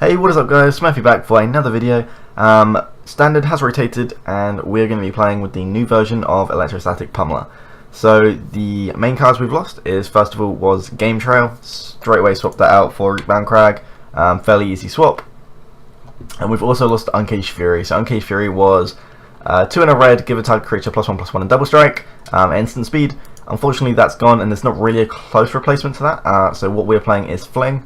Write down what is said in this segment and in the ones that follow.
Hey, what is up guys, Smithy back for another video. Standard has rotated and we're going to be playing with the new version of Electrostatic Pummler. So the main cards we've lost is, first of all, was Game Trail. Straight away swapped that out for Rootbound Crag, fairly easy swap. And we've also lost Uncaged Fury. So Uncaged Fury was 2 in a red, give a target creature +1/+1 and double strike, instant speed. Unfortunately that's gone and there's not really a close replacement to that, so what we're playing is Fling.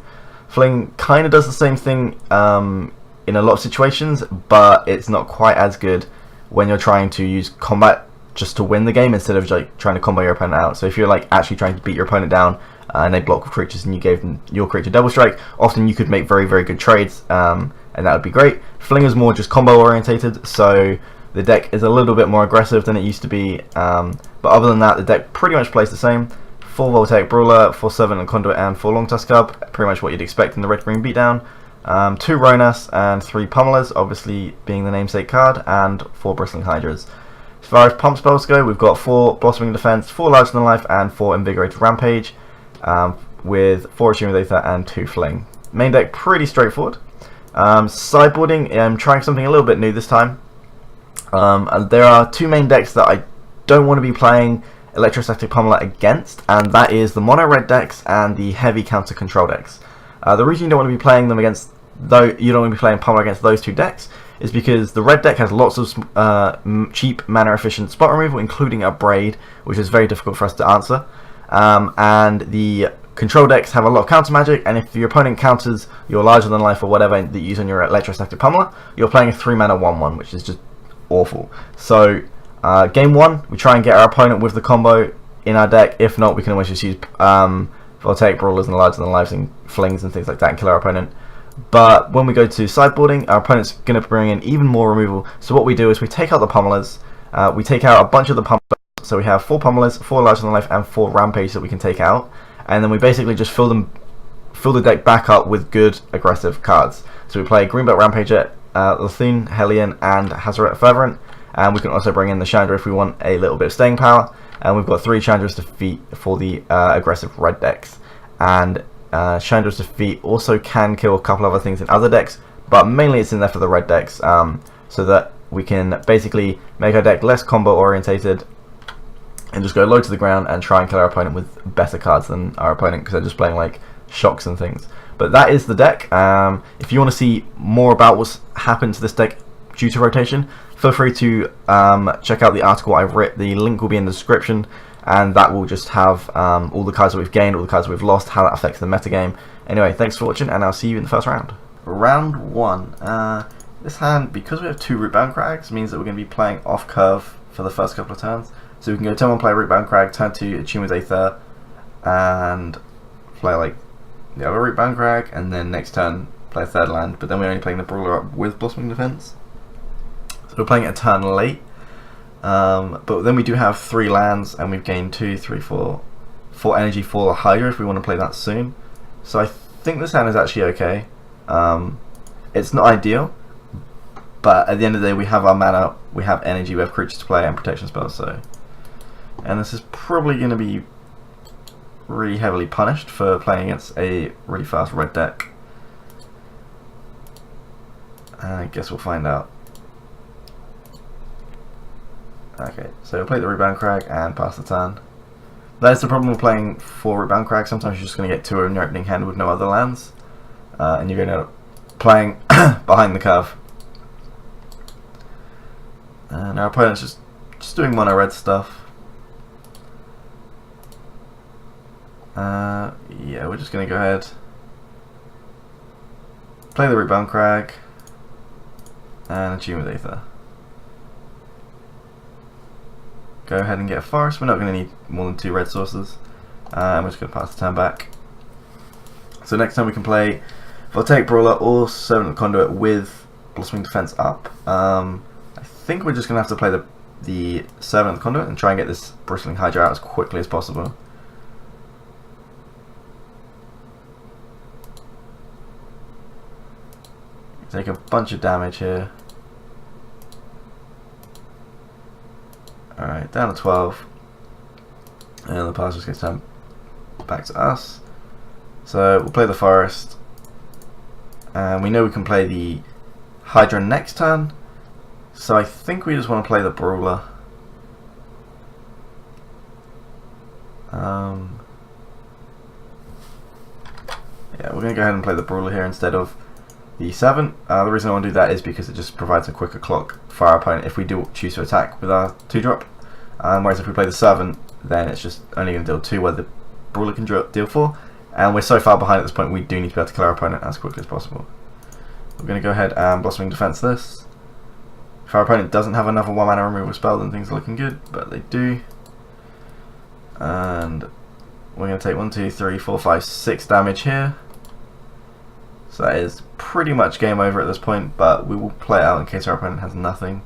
Fling kind of does the same thing in a lot of situations, but it's not quite as good when you're trying to use combat just to win the game instead of like trying to combo your opponent out. So if you're like actually trying to beat your opponent down and they block with creatures and you gave them your creature double strike, often you could make very good trades, and that would be great. Fling is more just combo orientated, so the deck is a little bit more aggressive than it used to be, but other than that the deck pretty much plays the same. 4 Voltaic Brawler, 4 Servant and Conduit, and 4 Long Tusk Cub, pretty much what you'd expect in the red-green beatdown. 2 Ronas and 3 Pummlers, obviously being the namesake card, and 4 Bristling Hydras. As far as pump spells go, we've got 4 Blossoming Defense, 4 Larger Than Life, and 4 Invigorated Rampage, with 4 Attunement Aether and 2 Fling. Main deck pretty straightforward. Sideboarding, I'm trying something a little bit new this time. There are 2 main decks that I don't want to be playing Electrostatic Pummler against, and that is the mono red decks and the heavy counter control decks. The reason you don't want to be playing them against, though you don't want to be playing Pummler against those 2 decks, is because the red deck has lots of cheap mana efficient spot removal, including a Braid, which is very difficult for us to answer, and the control decks have a lot of counter magic, and if your opponent counters your larger than life or whatever that you use on your Electrostatic Pummler, you're playing a 3 mana 1/1, which is just awful. So game 1, we try and get our opponent with the combo in our deck. If not, we can always just use Voltaic Brawlers and larger than lives and Flings and things like that and kill our opponent. But when we go to sideboarding, our opponent's going to bring in even more removal. So what we do is we take out the Pummlers, we take out a bunch of the Pummlers, so we have 4 Pummlers, 4 larger than life, and 4 Rampage that we can take out, and then we basically just fill the deck back up with good aggressive cards. So we play Greenbelt Rampager, Lethune, Hellion, and Hazoret Fervent. And we can also bring in the Chandra if we want a little bit of staying power. And we've got 3 Chandra's Defeat for the aggressive red decks. And Chandra's Defeat also can kill a couple other things in other decks, but mainly it's in there for the red decks, so that we can basically make our deck less combo orientated and just go low to the ground and try and kill our opponent with better cards than our opponent, because they're just playing like shocks and things. But that is the deck. If you want to see more about what's happened to this deck due to rotation, feel free to check out the article I've written. The link will be in the description, and that will just have all the cards that we've gained, all the cards we've lost, how that affects the metagame. Anyway, thanks for watching, and I'll see you in the first round. Round 1. This hand, because we have 2 Rootbound Crags, means that we're going to be playing off curve for the first couple of turns. So we can go turn 1 play Rootbound Crag, turn 2 Attunement Aether, and play like the other Rootbound Crag, and then next turn play a 3rd land, but then we're only playing the Brawler up with Blossoming Defense. So we're playing a turn late, but then we do have 3 lands, and we've gained 2, 3, 4 energy for the Hydra if we want to play that soon. So I think this hand is actually okay. It's not ideal, but at the end of the day we have our mana, we have energy, we have creatures to play and protection spells, so. And this is probably going to be really heavily punished for playing against a really fast red deck. I guess we'll find out. Okay, so we'll play the Rootbound Crag and pass the turn. That's the problem with playing 4 Rootbound Crag. Sometimes you're just going to get 2 in your opening hand with no other lands, and you're going to end up playing behind the curve. And our opponent's just doing mono red stuff. Yeah, we're just going to go ahead, play the Rootbound Crag, and Attunement Aether. Go ahead and get a forest. We're not going to need more than 2 red sources, and we're just going to pass the turn back. So next time we can play Voltaic Brawler or Servant of Conduit with Blossoming Defense up. I think we're just going to have to play the Servant of Conduit and try and get this Bristling Hydra out as quickly as possible. Take a bunch of damage here. Alright, down to 12. And the pass just gets turned back to us. So we'll play the forest. And we know we can play the Hydra next turn, so I think we just want to play the Brawler. Yeah, we're going to go ahead and play the Brawler here instead of the 7. The reason I want to do that is because it just provides a quicker clock for our opponent if we do choose to attack with our 2-drop. Whereas if we play the 7, then it's just only going to deal 2, where the Brawler can deal 4. And we're so far behind at this point, we do need to be able to kill our opponent as quickly as possible. We're going to go ahead and Blossoming Defense this. If our opponent doesn't have another 1-mana removal spell, then things are looking good, but they do. And we're going to take 1, 2, 3, 4, 5, 6 damage here. So that is pretty much game over at this point, but we will play it out in case our opponent has nothing.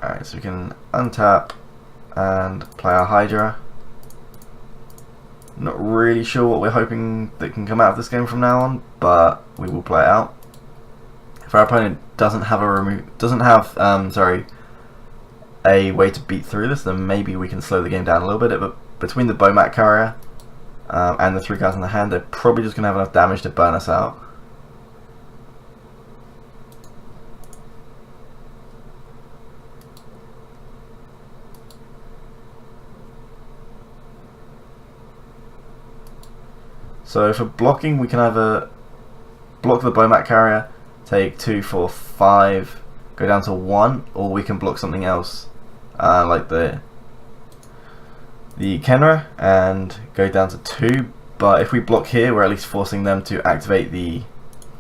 Alright, so we can untap and play our Hydra. Not really sure what we're hoping that can come out of this game from now on, but we will play it out. If our opponent doesn't have a way to beat through this, then maybe we can slow the game down a little bit. But between the Bowmat Carrier and the 3 cards in the hand, they're probably just going to have enough damage to burn us out. So for blocking, we can either block the Bowmat Carrier, take 2, 4, 5, go down to 1, or we can block something else, like the Kenra, and go down to 2. But if we block here, we're at least forcing them to activate the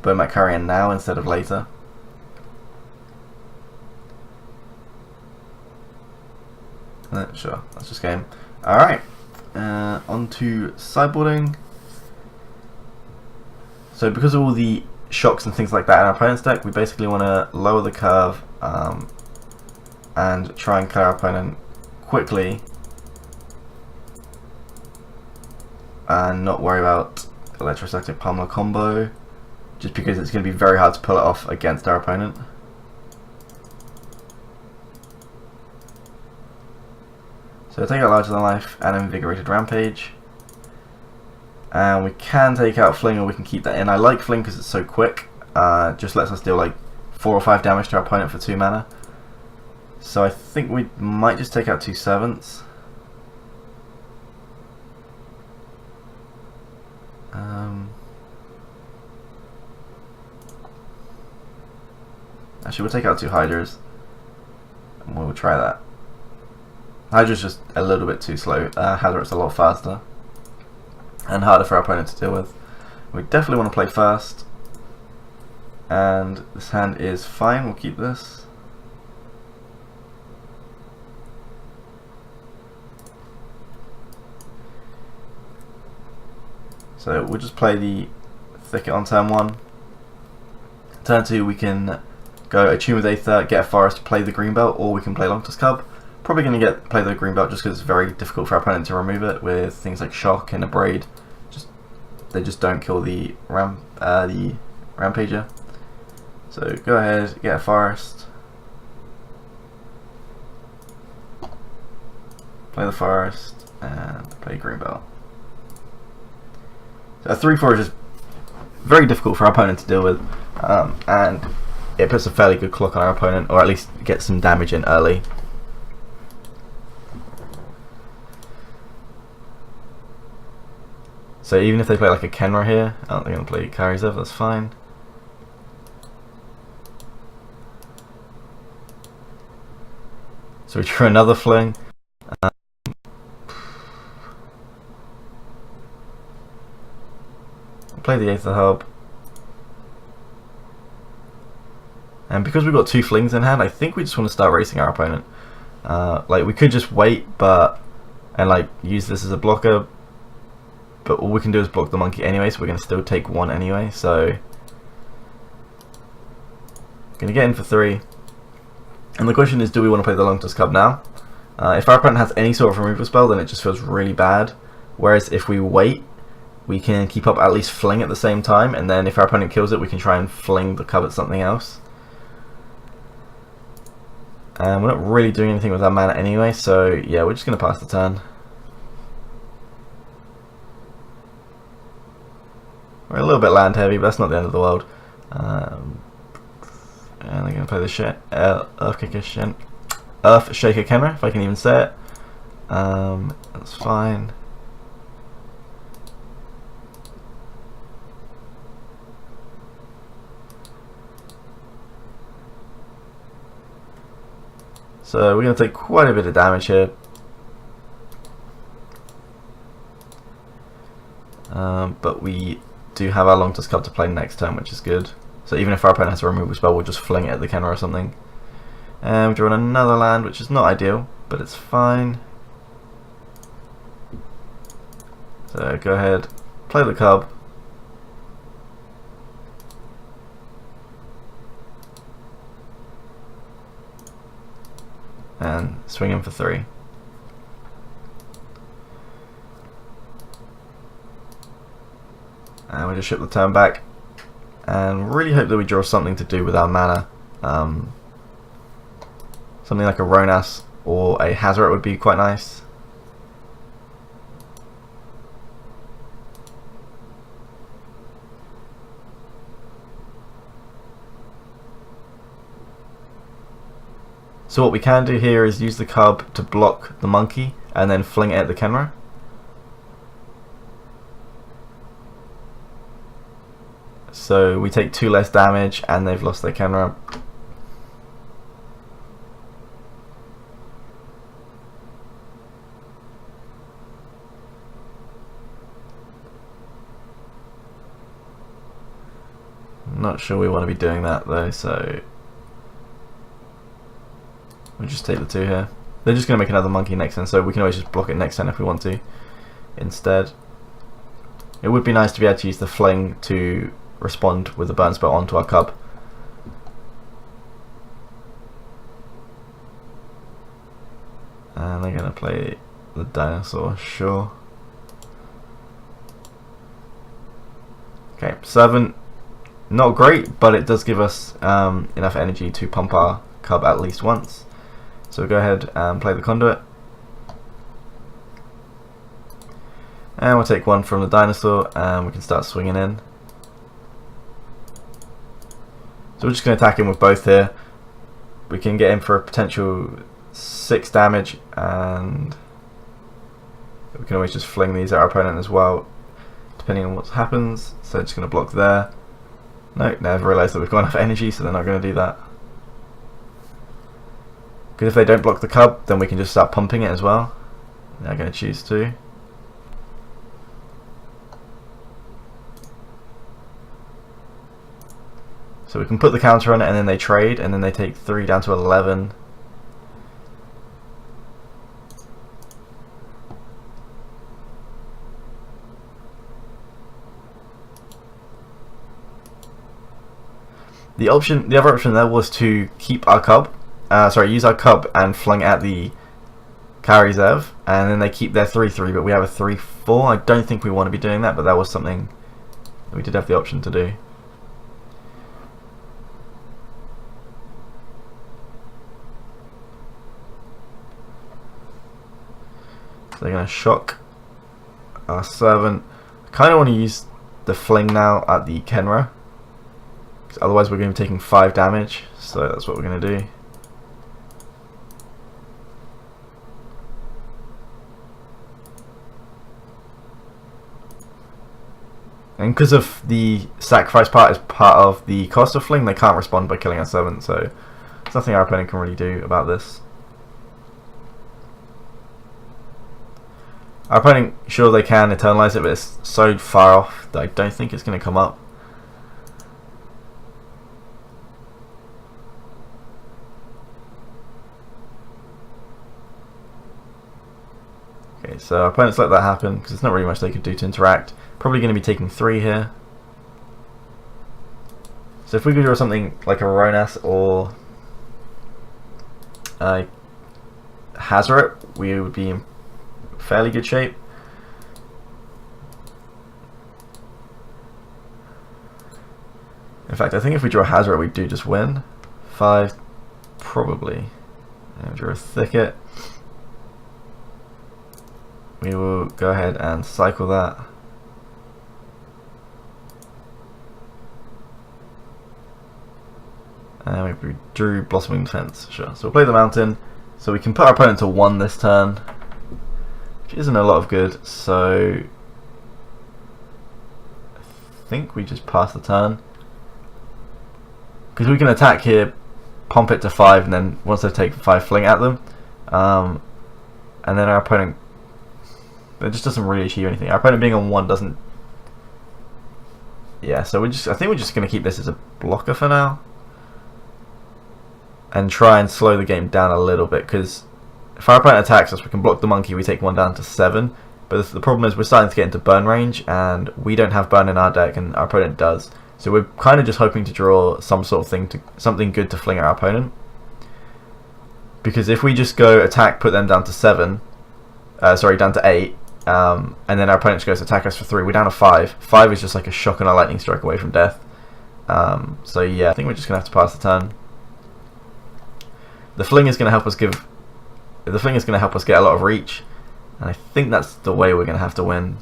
Bowmat Carrier now instead of later. Sure, that's just game. Alright, on to sideboarding. So because of all the shocks and things like that in our opponent's deck, we basically want to lower the curve and try and kill our opponent quickly and not worry about Electrostatic Pummler combo, just because it's going to be very hard to pull it off against our opponent. So take out Larger Than Life and Invigorated Rampage. And we can take out Fling, or we can keep that in. I like Fling because it's so quick. Just lets us deal like 4 or 5 damage to our opponent for 2 mana. So I think we might just take out 2 Servants. Actually, we'll take out 2 Hydras. And we'll try that. Hydra's just a little bit too slow. Hazard's a lot faster and harder for our opponent to deal with. We definitely want to play first, and this hand is fine. We'll keep this. So we'll just play the Thicket on turn 1. Turn 2 we can go Attune with Aether, get a Forest, play the Greenbelt, or we can play Longtusk Cub. Probably going to play the Greenbelt just because it's very difficult for our opponent to remove it with things like Shock and Abrade. They just don't kill the Rampager. So go ahead, get a Forest, play the Forest, and play Greenbelt. So a 3/4 is just very difficult for our opponent to deal with, and it puts a fairly good clock on our opponent, or at least gets some damage in early. So even if they play like a Kenra here, they're going to play Carries Over, that's fine. So we drew another Fling. Play the Aether Hub. And because we've got 2 Flings in hand, I think we just want to start racing our opponent. Like we could just wait, and like use this as a blocker. But all we can do is block the monkey anyway, so we're going to still take 1 anyway. So, going to get in for 3. And the question is, do we want to play the Longtusk Cub now? If our opponent has any sort of removal spell, then it just feels really bad. Whereas if we wait, we can keep up at least fling at the same time, and then if our opponent kills it, we can try and fling the cub at something else. And we're not really doing anything with our mana anyway, so yeah, we're just going to pass the turn. We're a little bit land heavy, but that's not the end of the world. And they're going to play the Earth Shaker Kenra, if I can even say it. That's fine. So we're going to take quite a bit of damage here. But we do have our Long-Tusk Cub to play next turn, which is good. So even if our opponent has a removal spell, we'll just fling it at the Kenra or something. And we're drawing another land, which is not ideal, but it's fine. So go ahead, play the cub. And swing him for 3. And we just ship the turn back. And really hope that we draw something to do with our mana. Something like a Ronas or a Hazoret would be quite nice. So what we can do here is use the cub to block the monkey and then fling it at the Kenra. So we take 2 less damage and they've lost their Kenra. Not sure we want to be doing that though, so we'll just take the 2 here. They're just going to make another monkey next turn, so we can always just block it next turn if we want to instead. It would be nice to be able to use the fling to respond with the burn spell onto our cub. And they're going to play the dinosaur, sure. Okay, 7. Not great, but it does give us enough energy to pump our cub at least once. So we'll go ahead and play the conduit. And we'll take 1 from the dinosaur and we can start swinging in. So we're just going to attack him with both here. We can get him for a potential 6 damage, and we can always just fling these at our opponent as well, depending on what happens. So just going to block there. No, never realised that we've got enough energy, so they're not going to do that. Because if they don't block the cub, then we can just start pumping it as well. They're going to choose to. So we can put the counter on it and then they trade, and then they take 3 down to 11. The other option there was to keep our cub, use our cub and fling at the Karizev, and then they keep their 3/3, but we have a 3/4. I don't think we want to be doing that, but that was something that we did have the option to do. So they're going to shock our servant. I kind of want to use the fling now at the Kenra, because otherwise we're going to be taking 5 damage, so that's what we're going to do. And because of the sacrifice part is part of the cost of fling, they can't respond by killing our servant, so there's nothing our opponent can really do about this. Our opponent, sure they can eternalize it, but it's so far off that I don't think it's going to come up. Okay, so our opponents let that happen because there's not really much they could do to interact. Probably going to be taking 3 here. So if we could draw something like a Ronas or a Hazoret, we would be in fairly good shape. In fact, I think if we draw a Hazard, we do just win. 5, probably. And we draw a Thicket. We will go ahead and cycle that. And we drew Blossoming Defense, sure. So we'll play the Mountain. So we can put our opponent to 1 this turn, which isn't a lot of good. So I think we just pass the turn. Because we can attack here, pump it to 5, and then once they take 5, fling at them. And then our opponent, it just doesn't really achieve anything. Our opponent being on 1 doesn't. Yeah, so I think we're just going to keep this as a blocker for now. And try and slow the game down a little bit, because if our opponent attacks us, we can block the monkey, we take 1 down to 7. But the problem is we're starting to get into burn range, and we don't have burn in our deck, and our opponent does. So we're kind of just hoping to draw some sort of thing, something good to fling at our opponent. Because if we just go attack, put them down to 7, down to 8, and then our opponent just goes to attack us for 3, we're down to 5. 5 is just like a shock and a lightning strike away from death. So yeah, I think we're just going to have to pass the turn. The fling is going to help us get a lot of reach, and I think that's the way we're going to have to win.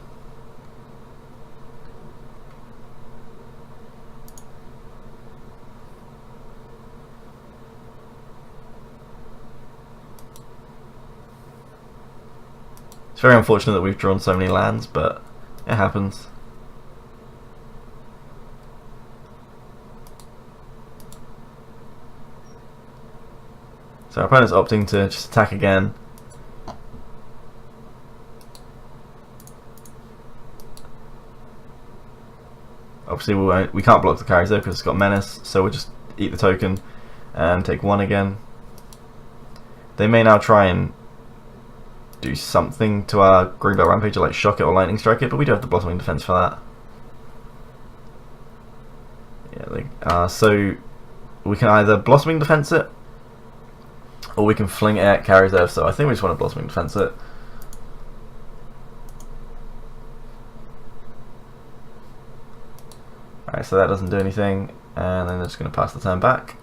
It's very unfortunate that we've drawn so many lands, but it happens. So our opponent's opting to just attack again. Obviously we can't block the carries though because it's got Menace, so we'll just eat the token and take 1 again. They may now try and do something to our Greenbelt Rampager, like shock it or lightning strike it, but we do have the Blossoming Defense for that. Yeah, so we can either Blossoming Defense it, or we can fling it at carry reserve, so I think we just want to Blossoming Defense it. Alright, so that doesn't do anything, and then they're just going to pass the turn back.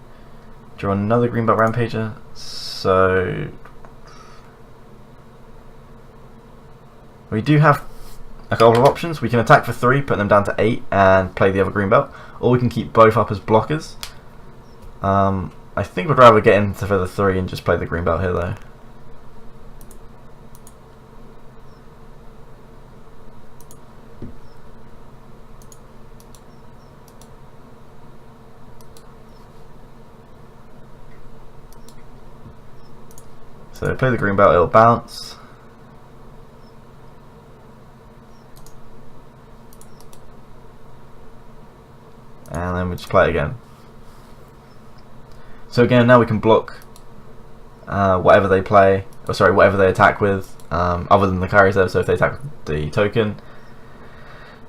Draw another Greenbelt Rampager, so we do have a couple of options. We can attack for 3, put them down to 8, and play the other Greenbelt, or we can keep both up as blockers. I think we'd rather get into for the 3 and just play the Greenbelt here though. So play the Greenbelt, it'll bounce. And then we just play it again. So again, now we can block whatever they play, or sorry, whatever they attack with, other than the carry reserve. So if they attack with the token,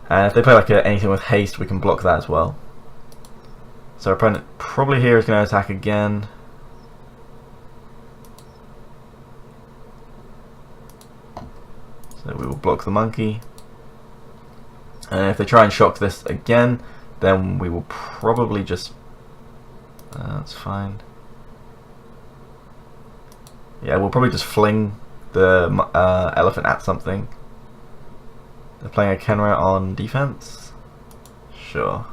and if they play like anything with haste, we can block that as well. So our opponent probably here is going to attack again. So we will block the monkey, and if they try and shock this again, then we will probably just that's fine. Yeah, we'll probably just fling the elephant at something. They're playing a Kenra on defense? Sure.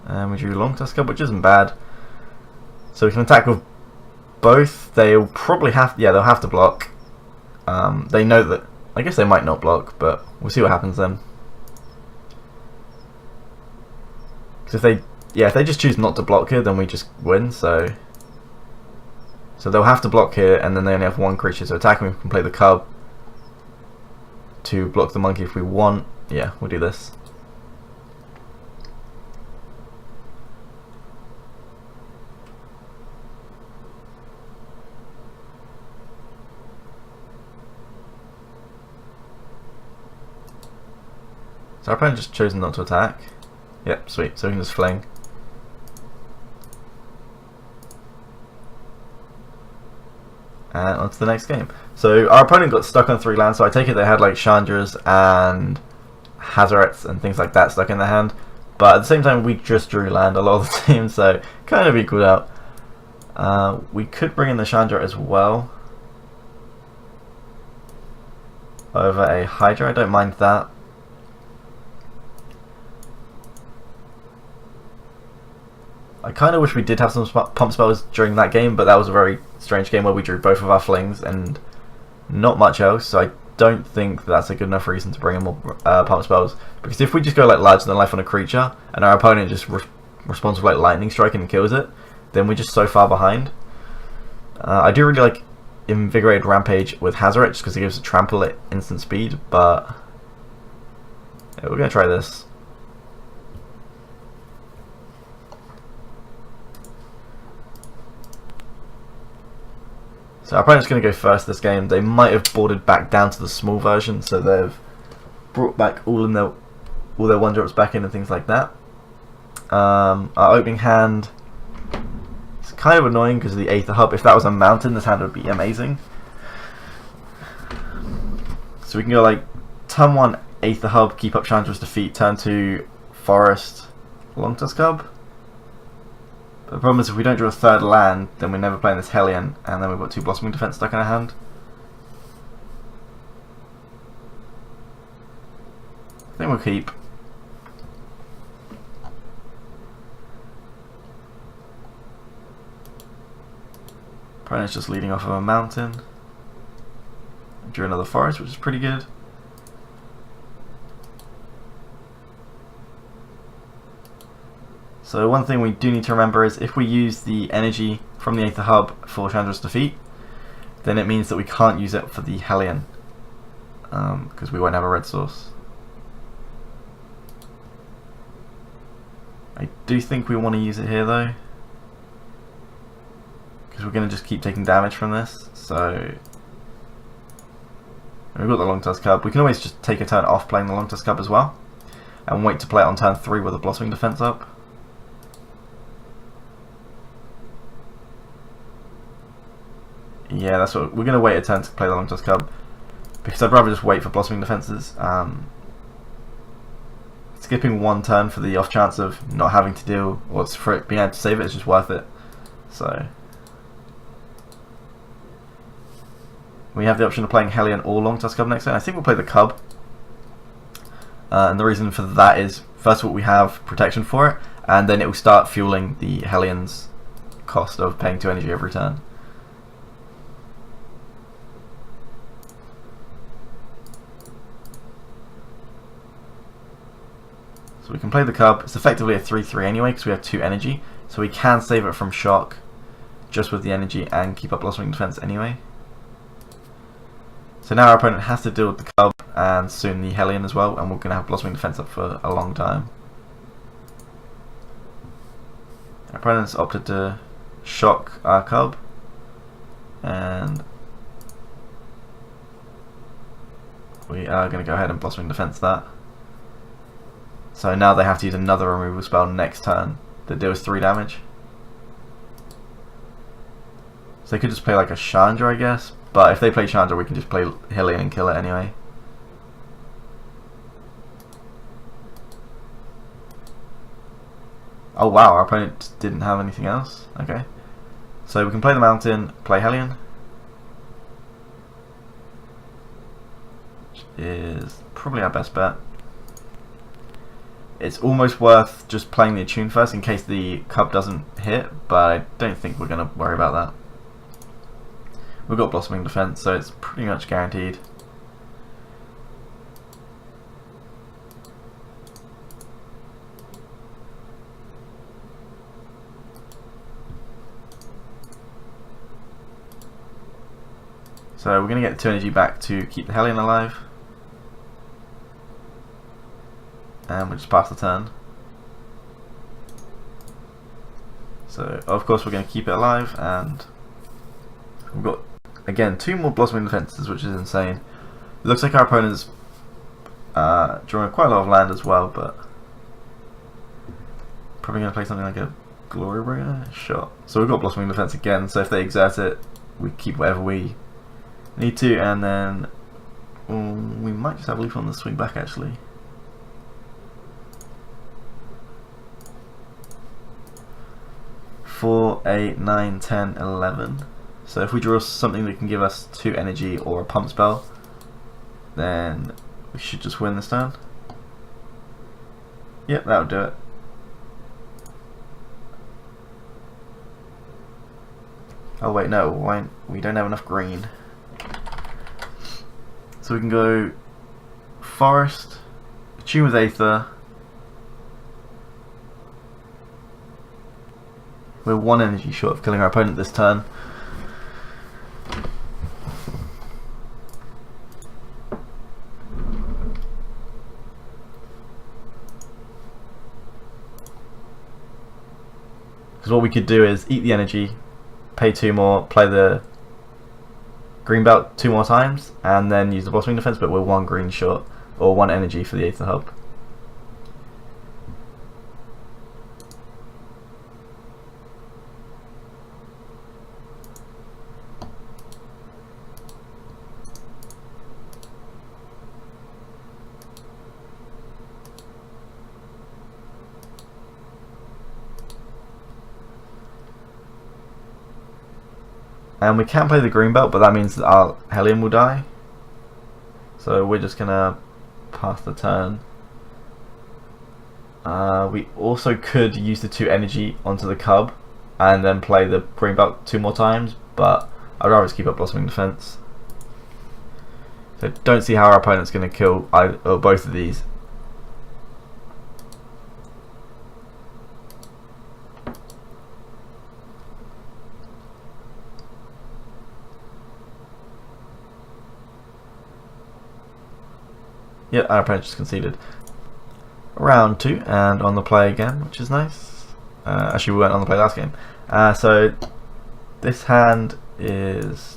And we drew Long Tusker, which isn't bad. So we can attack with both. They'll probably have, yeah, they'll have to block. They know that, I guess they might not block, but we'll see what happens then. Because if they just choose not to block here, then we just win. So they'll have to block here, and then they only have 1 creature to attack, and we can play the cub to block the monkey if we want. Yeah, we'll do this. So our opponent just chosen not to attack. Yep, sweet. So we can just fling. and on to the next game. So our opponent got stuck on 3 lands, so I take it they had like Chandras and Hazarets and things like that stuck in their hand. But at the same time, we just drew land a lot of the time, so kind of equaled out. We could bring in the Chandra as well over a Hydra. I don't mind that. I kind of wish we did have some pump spells during that game, but that was a very strange game where we drew both of our flings and not much else, so I don't think that's a good enough reason to bring in more pump spells. Because if we just go like larger than life on a creature, and our opponent just responds with like lightning strike and kills it, then we're just so far behind. I do really like Invigorated Rampage with Hazaret, just because it gives a trample at instant speed, but yeah, we're going to try this. So our opponent's going to go first this game. They might have boarded back down to the small version, so they've brought back all their 1-drops back in and things like that. Our opening hand is kind of annoying because of the Aether Hub. If that was a mountain, this hand would be amazing. So we can go like turn 1 Aether Hub, keep up Chandra's defeat, turn 2 Forest, Longtusk Hub. The problem is if we don't draw a 3rd land, then we're never playing this Hellion, and then we've got 2 Blossoming Defense stuck in our hand. I think we'll keep. Opponent's just leading off of a mountain. Drew another forest, which is pretty good. So one thing we do need to remember is if we use the energy from the Aether Hub for Chandra's defeat, then it means that we can't use it for the Hellion, because we won't have a red source. I do think we want to use it here though, because we're going to just keep taking damage from this. So we've got the Longtusk Hub. We can always just take a turn off playing the Longtusk Hub as well, and wait to play it on turn 3 with a Blossoming Defense up. Yeah, that's what we're going to wait a turn to play the Longtusk Hub, because I'd rather just wait for Blossoming Defenses. Skipping 1 turn for the off chance of not having to deal, or for it being able to save it, is just worth it. So we have the option of playing Hellion or Longtusk Cub next turn. I think we'll play the Cub, and the reason for that is, first of all, we have protection for it, and then it will start fueling the Hellion's cost of paying 2 energy every turn. So we can play the Cub. It's effectively a 3/3 anyway because we have 2 energy, so we can save it from shock just with the energy and keep up Blossoming Defense anyway. So now our opponent has to deal with the Cub and soon the Hellion as well, and we're going to have Blossoming Defense up for a long time. Our opponent's opted to shock our Cub, and we are going to go ahead and Blossoming Defense that. So now they have to use another removal spell next turn that deals 3 damage. So they could just play like a Chandra, I guess. But if they play Chandra, we can just play Hellion and kill it anyway. Oh wow, our opponent didn't have anything else. Okay. So we can play the Mountain, play Hellion, which is probably our best bet. It's almost worth just playing the Attune first in case the Cub doesn't hit, but I don't think we're going to worry about that. We've got Blossoming Defense, so it's pretty much guaranteed. So we're going to get 2 energy back to keep the Hellion alive. And we'll just pass the turn. So of course we're going to keep it alive, and we've got again 2 more Blossoming Defenses, which is insane. It looks like our opponent's drawing quite a lot of land as well, but probably going to play something like a Glory Bringer? Sure. So we've got Blossoming Defense again, so if they exert it, we keep whatever we need to, and then we might just have Leaf on the swing back actually. Four, 8, 9, 10, 11. So if we draw something that can give us 2 energy or a pump spell, then we should just win this turn. Yep, that'll do it. Oh wait, no, we don't have enough green. So we can go Forest, Tune with Aether. We're 1 energy short of killing our opponent this turn. Because what we could do is eat the energy, pay 2 more, play the green belt 2 more times, and then use the blossoming defense, but we're 1 green short, or 1 energy for the Aether Hub. And we can play the green belt, but that means that our Hellion will die. So we're just gonna pass the turn. We also could use the 2 energy onto the cub and then play the green belt 2 more times, but I'd rather just keep up blossoming defense. So don't see how our opponent's gonna kill either or both of these. Yep, our opponent just conceded. Round 2, and on the play again, which is nice. Actually, we weren't on the play last game. So this hand is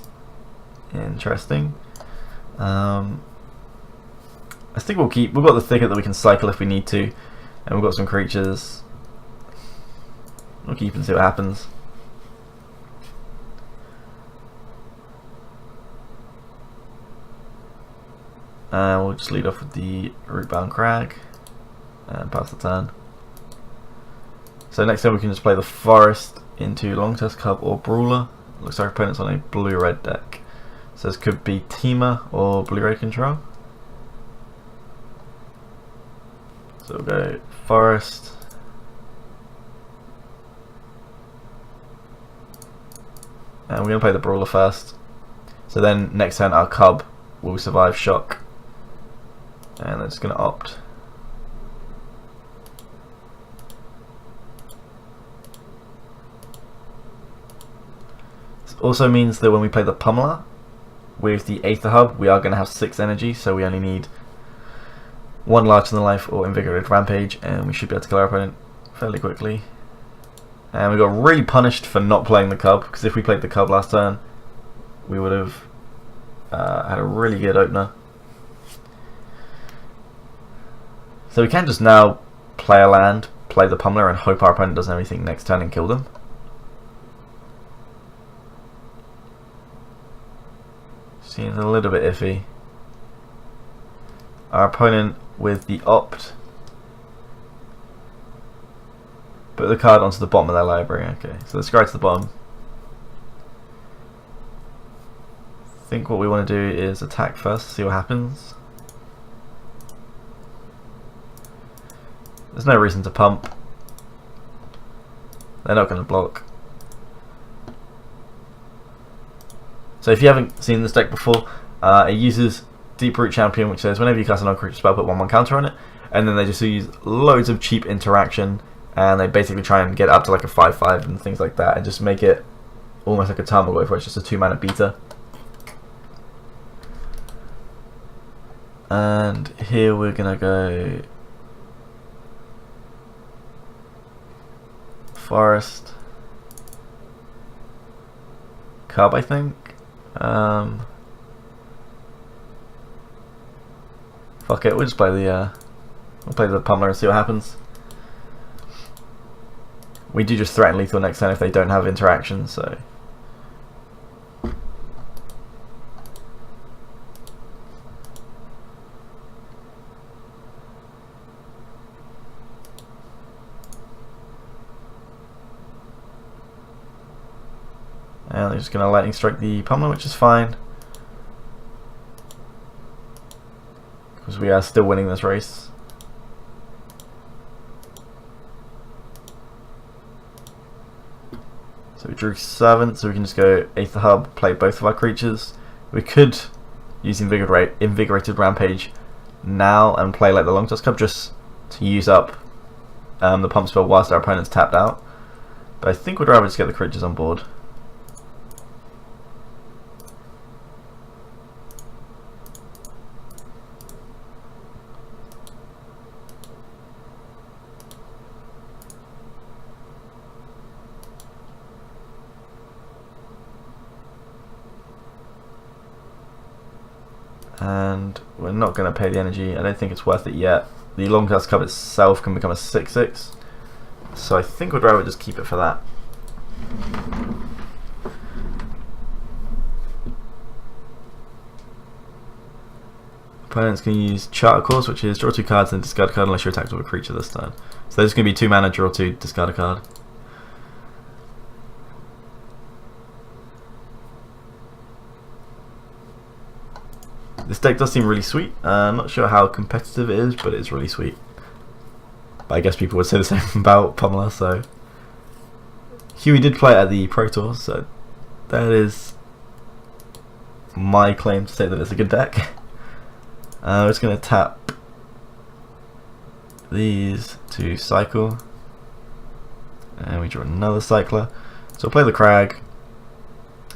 interesting. I think we've got the thicket that we can cycle if we need to, and we've got some creatures. We'll keep and see what happens. We'll just lead off with the Rootbound Crag and pass the turn. So next time we can just play the Forest into Long Tusk Cub or Brawler. Looks like our opponent's on a blue-red deck. So this could be Teamer or blue-red control. So we'll go Forest. And we're going to play the Brawler first. So then next turn our Cub will survive shock. And they're just going to opt. This also means that when we play the Pummler with the Aether Hub, we are going to have 6 energy, so we only need 1 larger than life or invigorated rampage, and we should be able to kill our opponent fairly quickly. And we got really punished for not playing the Cub, because if we played the Cub last turn, we would have had a really good opener. So we can just now play a land, play the Pummler, and hope our opponent doesn't have anything next turn and kill them. Seems a little bit iffy. Our opponent with the opt put the card onto the bottom of their library. Okay, so let's go to the bottom. I think what we want to do is attack first, see what happens. There's no reason to pump. They're not going to block. So if you haven't seen this deck before, it uses Deep Root Champion, which says whenever you cast a non-creature spell, put 1/1 counter on it, and then they just use loads of cheap interaction, and they basically try and get up to like a 5/5 and things like that, and just make it almost like a Tarmogoyf, where it's just a 2-mana beater. And here we're gonna go Forest, Cub, I think. Fuck it, we'll just play the Pummler and see what happens. We do just threaten lethal next turn if they don't have interaction, so and they're just going to lightning strike the Pummler, which is fine, because we are still winning this race. So we drew Servant, so we can just go Aether Hub, play both of our creatures. We could use Invigorated Rampage now and play like the Long Tusk Cub just to use up the pump spell whilst our opponent's tapped out. But I think we'd rather just get the creatures on board. And we're not going to pay the energy. I don't think it's worth it yet. The Long Tusk Cub itself can become a 6/6, so I think we'd rather just keep it for that. Opponents can use Charter Course, which is draw 2 cards and discard a card unless you're attacked with a creature this turn. So there's going to be 2 mana, draw 2, discard a card. This deck does seem really sweet. I'm not sure how competitive it is, but it's really sweet. But I guess people would say the same about Pummler, so... Huey did play it at the Pro Tour, so that is my claim to say that it's a good deck. We're just going to tap these to cycle, and we draw another cycler. So we'll play the Crag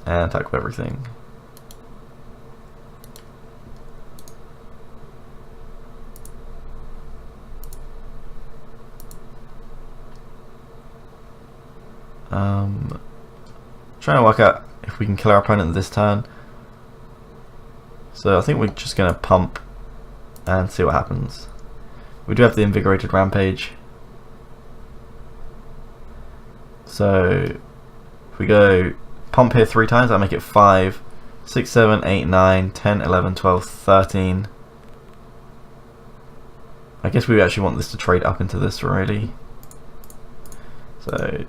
and attack with everything. Trying to work out if we can kill our opponent this turn. So I think we're just going to pump and see what happens. We do have the Invigorated Rampage. So if we go pump here 3 times, that'll make it 5, 6, 7, 8, 9, 10, 11, 12, 13. I guess we actually want this to trade up into this already. So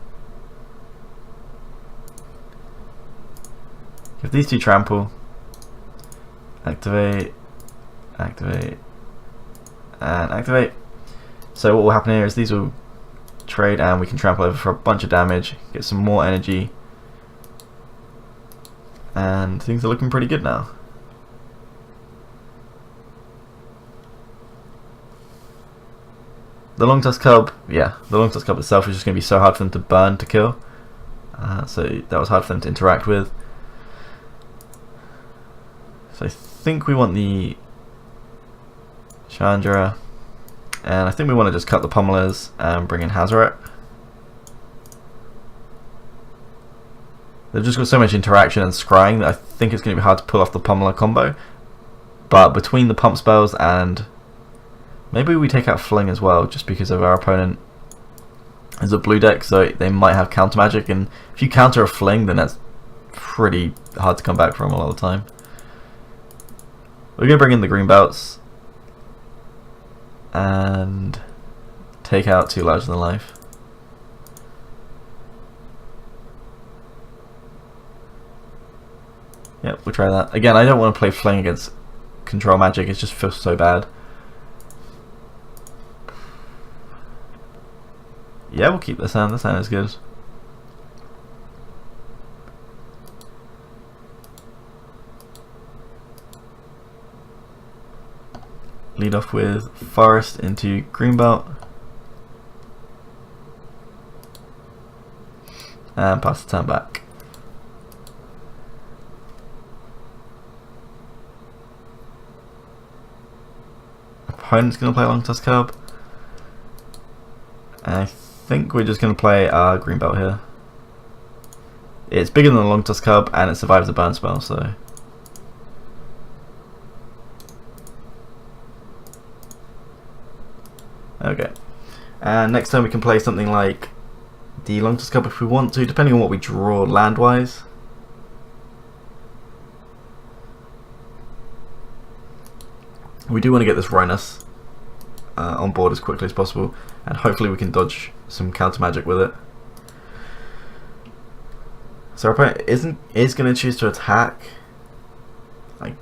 give these 2 trample, activate, activate, and activate. So what will happen here is these will trade and we can trample over for a bunch of damage, get some more energy, and things are looking pretty good now. The Long Tusk Cub, yeah, the Long Tusk Cub itself is just going to be so hard for them to burn to kill. So that was hard for them to interact with. So I think we want the Chandra, and I think we want to just cut the Pummlers and bring in Hazoret. They've just got so much interaction and scrying that I think it's going to be hard to pull off the Pummler combo. But between the pump spells and maybe we take out Fling as well, just because of our opponent is a blue deck, so they might have counter magic, and if you counter a Fling, then that's pretty hard to come back from a lot of the time. We're going to bring in the green belts and take out 2 larger than life. Yep, we'll try that. Again, I don't want to play Fling against control magic, it just feels so bad. Yeah, we'll keep this hand. This hand is good. Lead off with Forest into Greenbelt. And pass the turn back. Opponent's going to play Long Tusk Cub. I think we're just going to play our Greenbelt here. It's bigger than the Long Tusk Cub and it survives the burn spell, so... Okay. And next time we can play something like the Long Tusk Cub if we want to, depending on what we draw land-wise. We do want to get this Rhinus on board as quickly as possible, and hopefully we can dodge some counter magic with it. So our opponent is going to choose to attack. I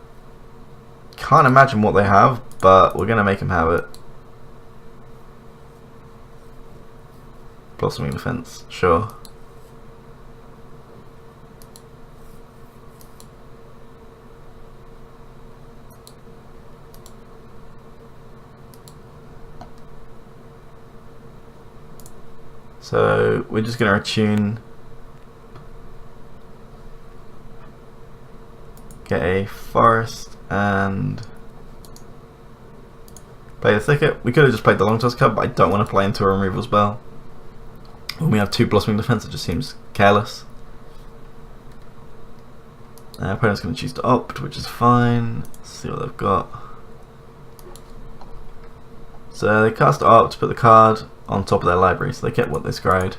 can't imagine what they have, but we're going to make him have it. Blossoming Defense, sure. So we're just going to attune, get a forest, and play the thicket. We could have just played the long toss cub, but I don't want to play into a removal spell. When we have 2 blossoming defense, it just seems careless. Our opponent's going to choose to opt, which is fine. Let's see what they've got. So they cast opt, put the card on top of their library, so they get what they scryed.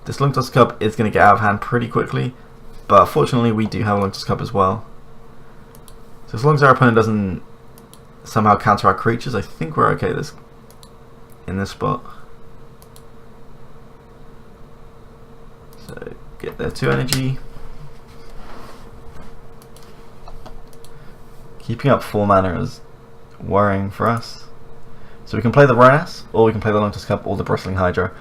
This long toss cub is going to get out of hand pretty quickly, but fortunately we do have a long toss cub as well. So as long as our opponent doesn't somehow counter our creatures, I think we're okay in this spot. So get their 2 energy. Keeping up 4 mana is worrying for us. So we can play the Ronas, or we can play the Long Toss Cub, or the Bristling Hydra.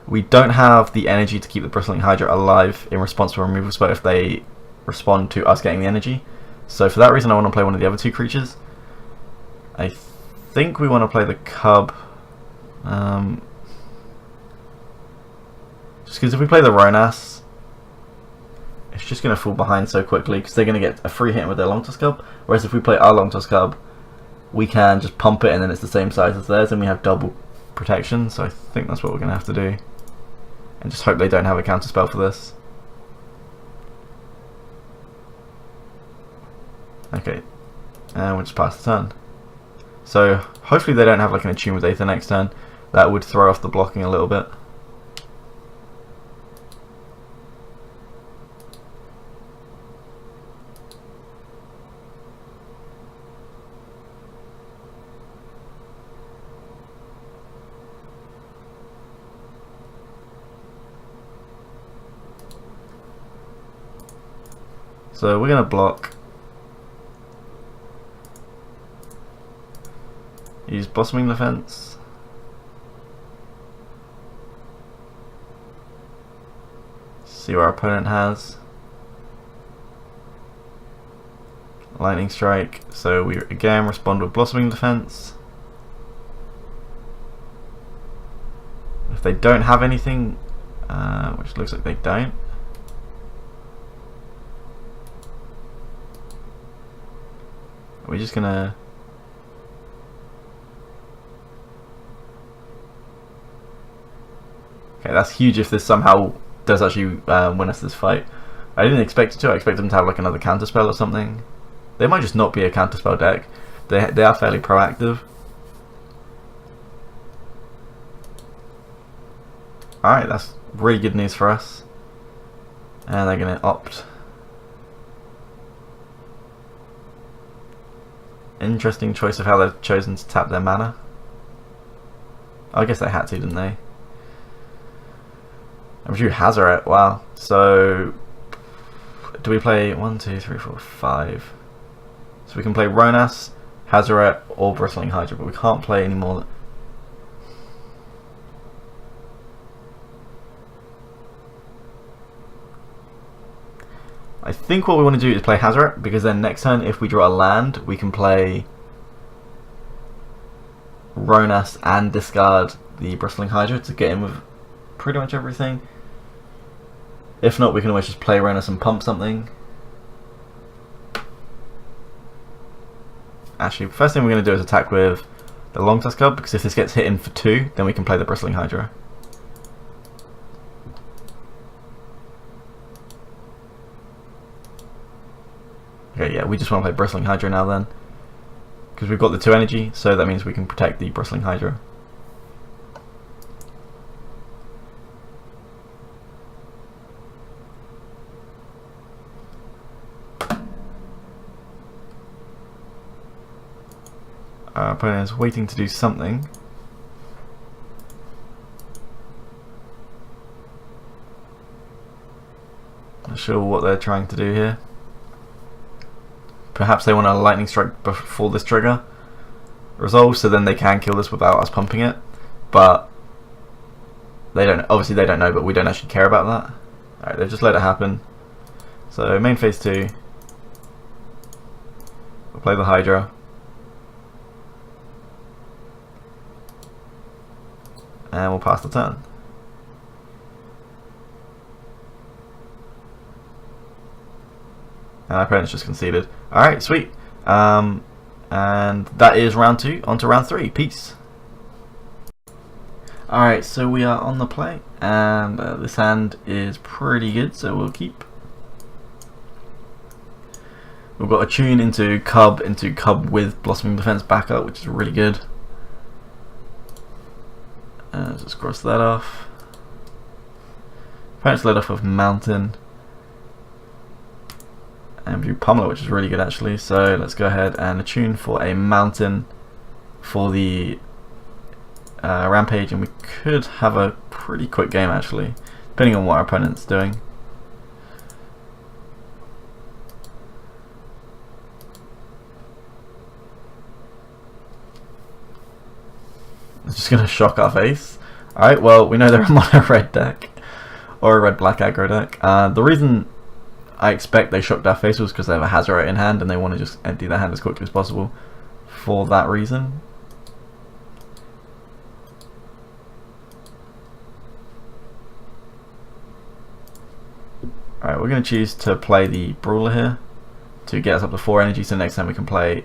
We don't have the energy to keep the Bristling Hydra alive in response to a removal spell if they respond to us getting the energy. So for that reason I want to play one of the other 2 creatures. I think we want to play the Cub. Just because if we play the Ronas, it's just going to fall behind so quickly because they're going to get a free hit with their Long Toss Cub. Whereas if we play our Long Toss Cub, we can just pump it and then it's the same size as theirs and we have double protection. So I think that's what we're going to have to do. And just hope they don't have a counter spell for this. Okay, and we'll just pass the turn. So hopefully they don't have like an Attune with Aether next turn. That would throw off the blocking a little bit. So we're going to block. Use Blossoming Defense. See what our opponent has. Lightning Strike. So we again respond with Blossoming Defense. If they don't have anything, which looks like they don't, we're just gonna okay, that's huge if this somehow does actually win us this fight. I didn't expect it to. I expect them to have like another counterspell or something. They might just not be a counterspell deck. They are fairly proactive. Alright, that's really good news for us. And they're gonna opt. Interesting choice of how they've chosen to tap their mana. I guess they had to, didn't they? I'm sure Hazaret, wow. So do we play 1, 2, 3, 4, 5? So we can play Ronas, Hazaret, or Bristling Hydra, but we can't play any more. I think what we want to do is play Hazaret, because then next turn if we draw a land we can play Ronas and discard the Bristling Hydra to get in with pretty much everything. If not, we can always just play Ronas and pump something. Actually, first thing we're going to do is attack with the Long Tusk Cub, because if this gets hit in for 2 then we can play the Bristling Hydra. Okay, yeah, we just want to play Bristling Hydra now then, because we've got the 2 energy, so that means we can protect the Bristling Hydra. Our opponent is waiting to do something. sure what they're trying to do here. Perhaps they want a lightning strike before this trigger resolves, so then they can kill this without us pumping it. But they don't. Obviously, they don't know, but we don't actually care about that. Alright, they've just let it happen. So main phase 2. We'll play the Hydra. And we'll pass the turn. And our opponent's just conceded. Alright, sweet. And that is round 2. On to round 3. Peace. Alright, so we are on the play, and this hand is pretty good, so we'll keep. We've got a tune into Cub with Blossoming Defense backup, which is really good. Just cross that off. Opponent's led off of Mountain. And do Pummler, which is really good actually, so let's go ahead and attune for a Mountain for the Rampage, and we could have a pretty quick game actually, depending on what our opponent's doing. It's just going to shock our face. Alright, well, we know they're a mono red deck, or a red black aggro deck. The reason I expect they shocked our face was because they have a Hazard in hand and they want to just empty their hand as quickly as possible for that reason. Alright, we're going to choose to play the Brawler here to get us up to 4 energy, so next time we can play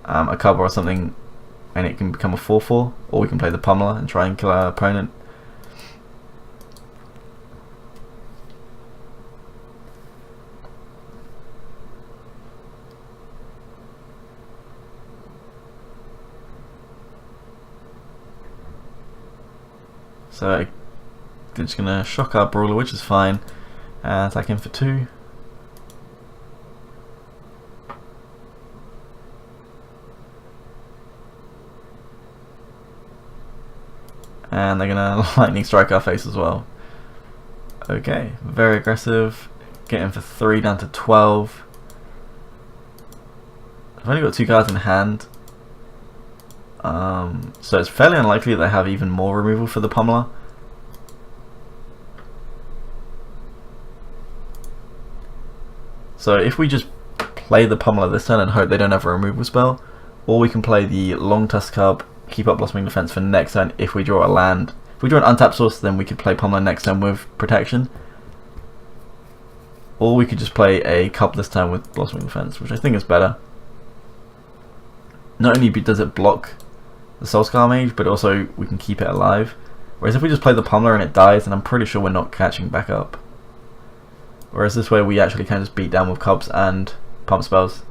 a Cub or something and it can become a 4/4, or we can play the Pummler and try and kill our opponent. So they're just going to shock our Brawler, which is fine, and attack him for 2. And they're going to lightning strike our face as well. Okay, very aggressive. Get him for 3 down to 12. I've only got 2 cards in hand. So it's fairly unlikely that they have even more removal for the Pummler. So if we just play the Pummler this turn and hope they don't have a removal spell, or we can play the Long Tusk Cub, keep up Blossoming Defense for next turn if we draw a land. If we draw an untapped source, then we could play Pummler next turn with protection. Or we could just play a Cub this turn with Blossoming Defense, which I think is better. Not only does it block the Soulscar Mage, but also we can keep it alive. Whereas if we just play the Pummler and it dies, then I'm pretty sure we're not catching back up. Whereas this way we actually can just beat down with Cubs and pump spells.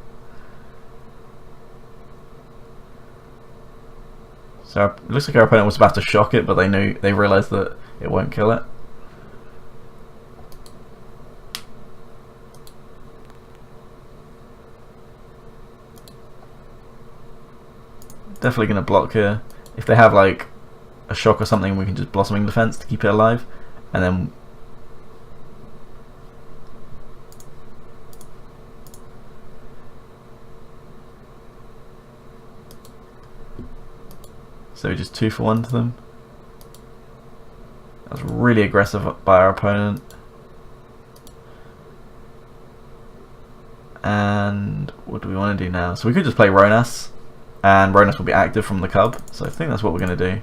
So it looks like our opponent was about to shock it, but they realised that it won't kill it. Definitely going to block here. If they have like a shock or something, we can just Blossoming Defense to keep it alive, and then so just 2 for 1 to them. That was really aggressive by our opponent. And what do we want to do now? So we could just play Ronas, and Ronas will be active from the Cub, so I think that's what we're going to do.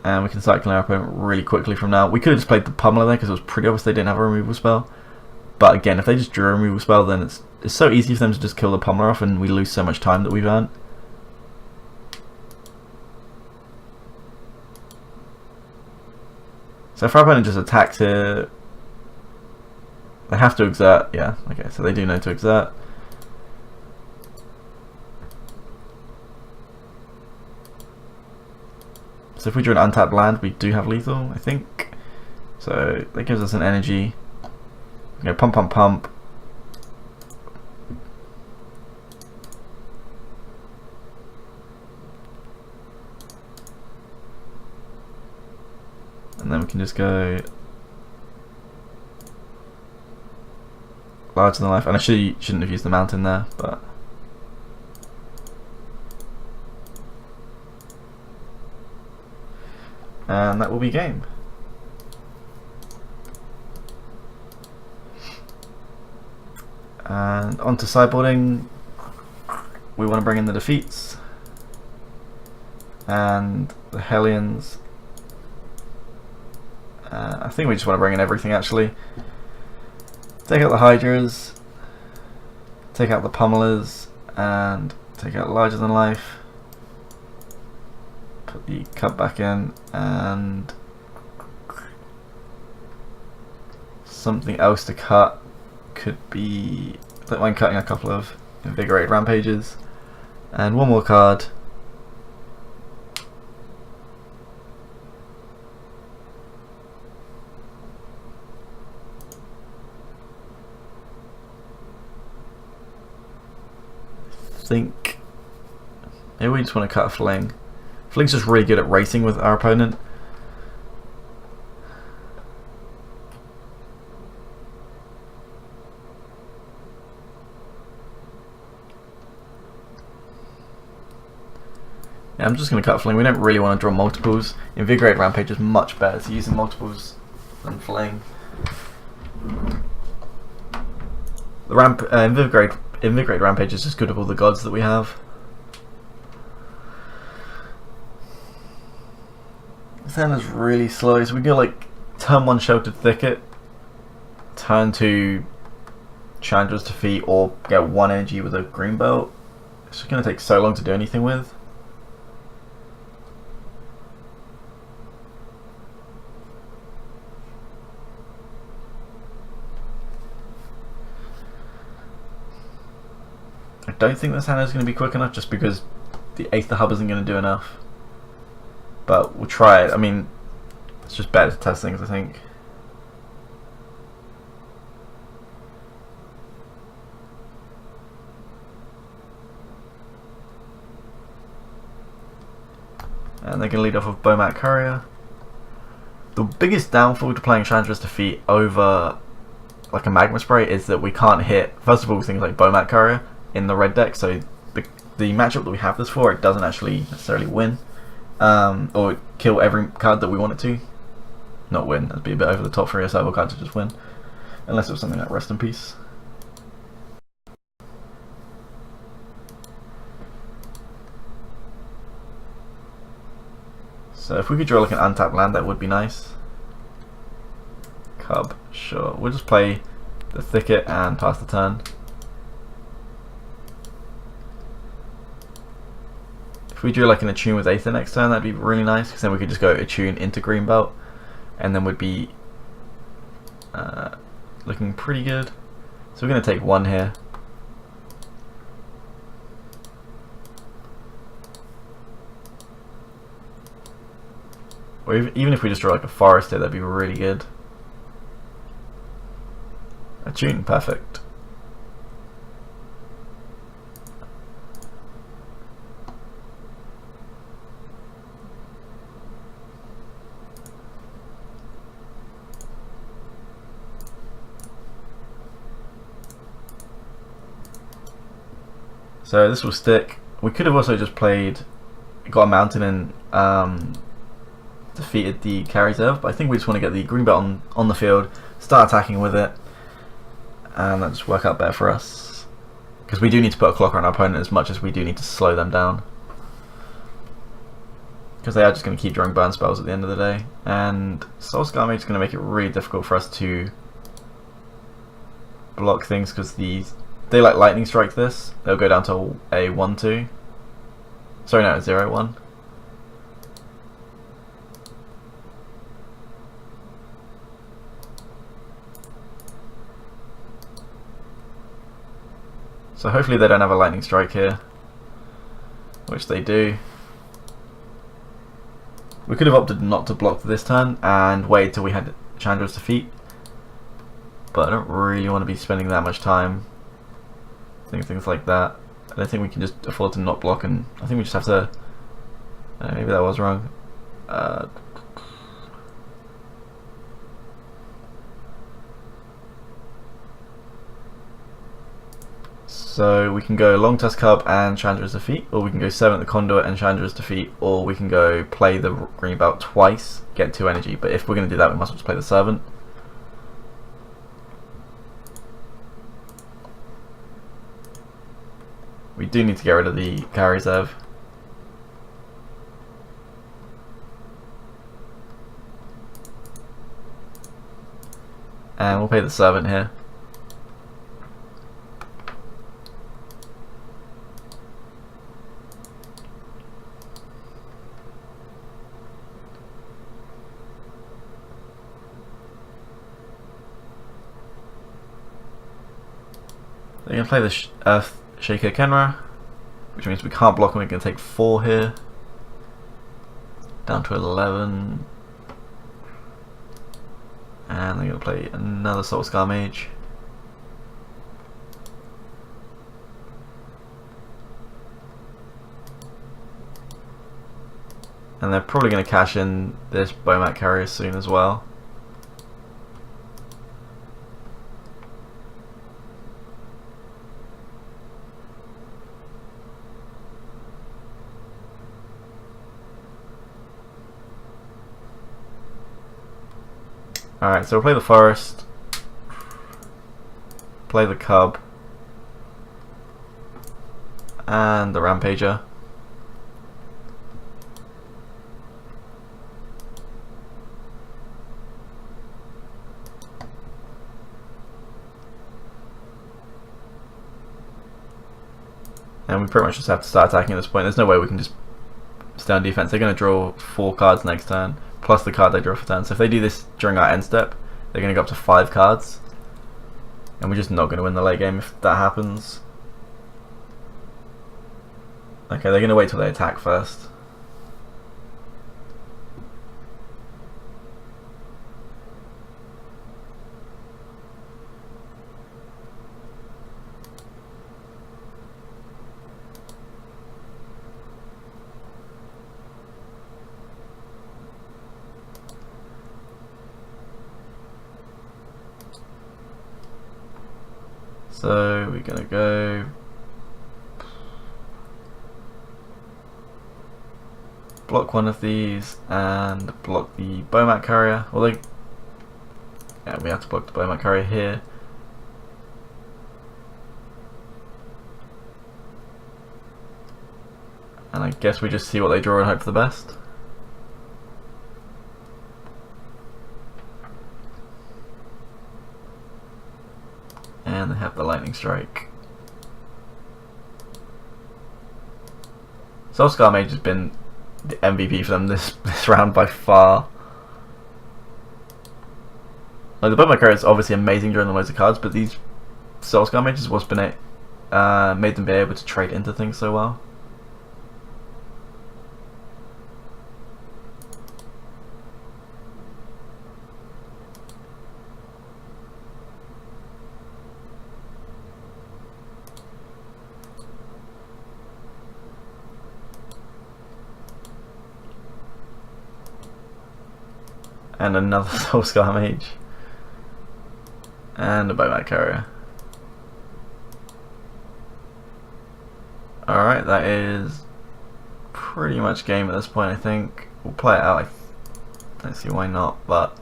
And we can cycle our opponent really quickly from now. We could have just played the Pummler there because it was pretty obvious they didn't have a removal spell. But again, if they just drew a removal spell, then it's so easy for them to just kill the Pummler off, and we lose so much time that we've earned. So if our opponent just attacks here, they have to exert. Yeah, okay, so they do know to exert. So if we draw an untapped land, we do have lethal, I think. So that gives us an energy. We pump, pump, pump. And then we can just go larger than life. And I shouldn't have used the mountain there, but and that will be game. And onto sideboarding, we want to bring in the defeats and the Hellions. I think we just want to bring in everything actually. Take out the Hydras, take out the Pummlers, and take out larger than life. Put the cut back in, and something else to cut could be, I don't mind cutting a couple of Invigorated Rampages, and one more card. I think maybe we just want to cut a Fling. Fling's just really good at racing with our opponent. Yeah, I'm just going to cut Fling. We don't really want to draw multiples. Invigorated Rampage is much better to using multiples than Fling. The Invigorated Rampage is just good with all the gods that we have. This hand is really slow, so we go like turn 1 Sheltered Thicket, turn 2 Chandra's Defeat, or get 1 energy with a green belt. It's just going to take so long to do anything with. I don't think this hand is going to be quick enough just because the Aether Hub isn't going to do enough. But we'll try it. I mean, it's just better to test things, I think. And they're going to lead off with Bomat Courier. The biggest downfall to playing Chandra's Defeat over like a Magma Spray is that we can't hit, first of all, things like Bomat Courier in the red deck, so the matchup that we have this for, it doesn't actually necessarily win. Or kill every card that we want it to. Not win, that'd be a bit over the top for a cyber card to just win. Unless it was something like Rest in Peace. So if we could draw like an untapped land, that would be nice. Cub, sure. We'll just play the Thicket and pass the turn. If we drew like an Attune with Aether next turn, that'd be really nice, because then we could just go Attune into Greenbelt, and then we'd be looking pretty good. So we're going to take 1 here. Or even if we just draw like a Forest here, that'd be really good. Attune, perfect. So this will stick. We could have also just played, got a mountain and defeated the carry reserve, but I think we just want to get the green belt on the field, start attacking with it, and that just work out better for us. Because we do need to put a clock on our opponent as much as we do need to slow them down. Because they are just going to keep drawing burn spells at the end of the day. And Soul Scar Mage is going to make it really difficult for us to block things, because they like Lightning Strike this, they'll go down to a 1-2. Sorry, no, a 0-1. So hopefully they don't have a Lightning Strike here, which they do. We could have opted not to block this turn and wait till we had Chandra's Defeat. but I don't really want to be spending that much time doing things like that. I don't think we can just afford to not block, and I think we just have to... maybe that was wrong. So we can go long tusk cub and Chandra's defeat, or we can go 7 at the conduit and Chandra's defeat, or we can go play the green belt twice, get 2 energy. But if we're going to do that, we must just play the servant. We do need to get rid of the carry reserve. And we'll play the servant here. They're going to play the Earth Shaker Kenra, which means we can't block, and we're going to take 4 here. Down to 11. And they're going to play another Soul Scar Mage. And they're probably going to cash in this Bowmat carrier soon as well. Alright, so we'll play the forest, play the cub, and the rampager. And we pretty much just have to start attacking at this point. There's no way we can just stay on defense. They're going to draw 4 cards next turn, plus the card they draw for turn. So if they do this during our end step, they're going to go up to 5 cards. And we're just not going to win the late game if that happens. Okay, they're going to wait till they attack first. So we're going to go block one of these and block the Bowmat carrier. Well, yeah, we have to block the Bowmat carrier here. And I guess we just see what they draw and hope for the best. And they have the lightning strike. Soul Scar Mage has been the MVP for them this round by far. Like, the Bowmat carrier is obviously amazing during the loads of cards, but these Soul Scar Mages was been made them be able to trade into things so well. And another Soul Scar Mage. And a Bowmat carrier. Alright, that is pretty much game at this point, I think. We'll play it out. I don't see why not, but...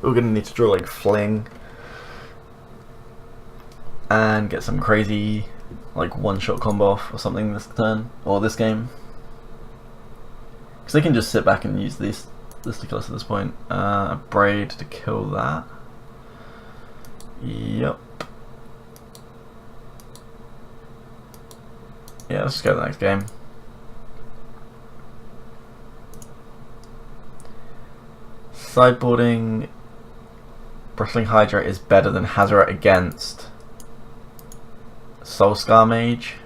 we're going to need to draw like Fling and get some crazy like one-shot combo off or something this turn, or this game. Because they can just sit back and use this Nicholas at this point. A Braid to kill that. Yep. Yeah, let's just go to the next game. Sideboarding Bristling Hydra is better than Hazoret against Soulscar Mage.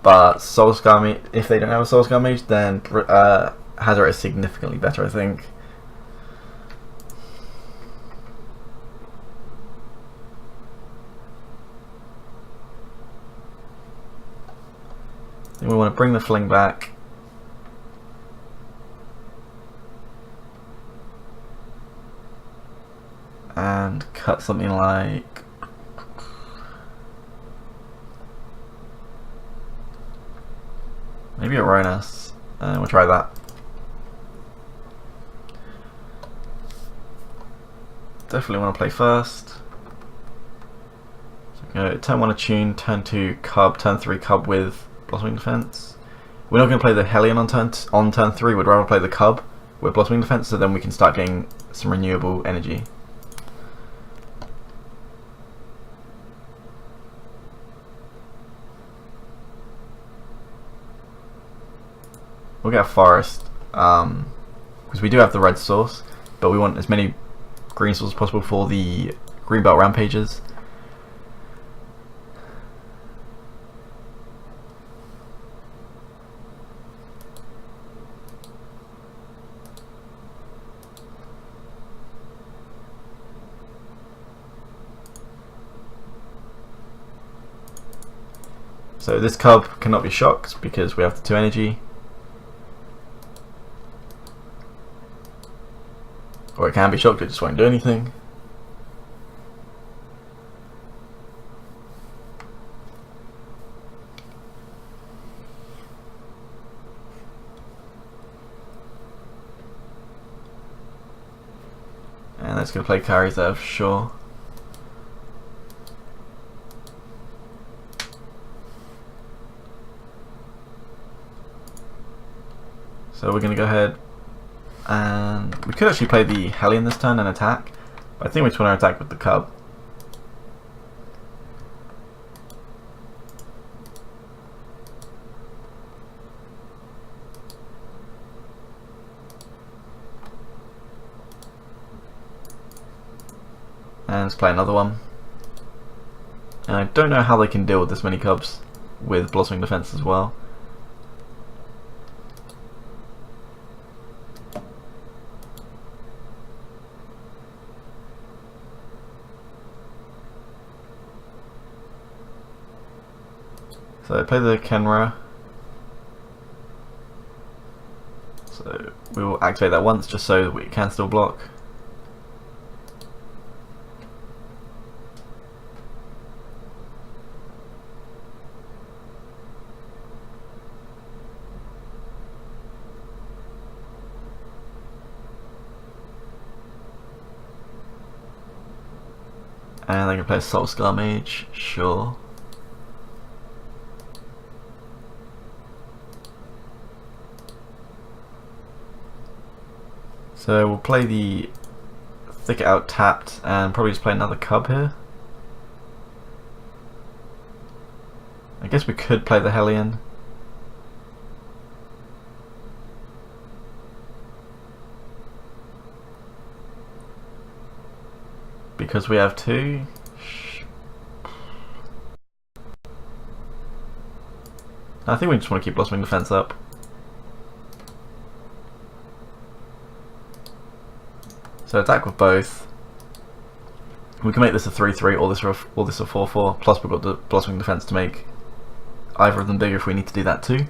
But Soulscar Mage, if they don't have a Soulscar Mage, then Hazoret is significantly better, I think. Then we want to bring the Fling back. And cut something like maybe a Ronus. We'll try that. Definitely want to play first. So go turn 1 Attune, turn 2 Cub, turn 3 Cub with Blossoming Defense. We're not going to play the Hellion on turn 3. We'd rather play the Cub with Blossoming Defense, so then we can start getting some renewable energy. We'll get a Forest, because we do have the red source, but we want as many green sources as possible for the Greenbelt Rampages. So this Cub cannot be shocked because we have the 2 energy. Or it can be shocked, it just won't do anything. And that's going to play Car Reserve, sure. So we're going to go ahead and we could actually play the Hellion this turn and attack, but I think we just want to attack with the Cub. And let's play another one. And I don't know how they can deal with this many Cubs with Blossoming Defense as well. So play the Kenra. So we will activate that once just so that we can still block. And they can play a Soulscar Mage, sure. So we'll play the Thicket out tapped and probably just play another Cub here. I guess we could play the Hellion. Because we have 2. I think we just want to keep Blossoming Defense up. So attack with both. We can make this a 3-3 or this a 4-4. Plus we've got the Blossoming Defense to make either of them bigger if we need to do that too.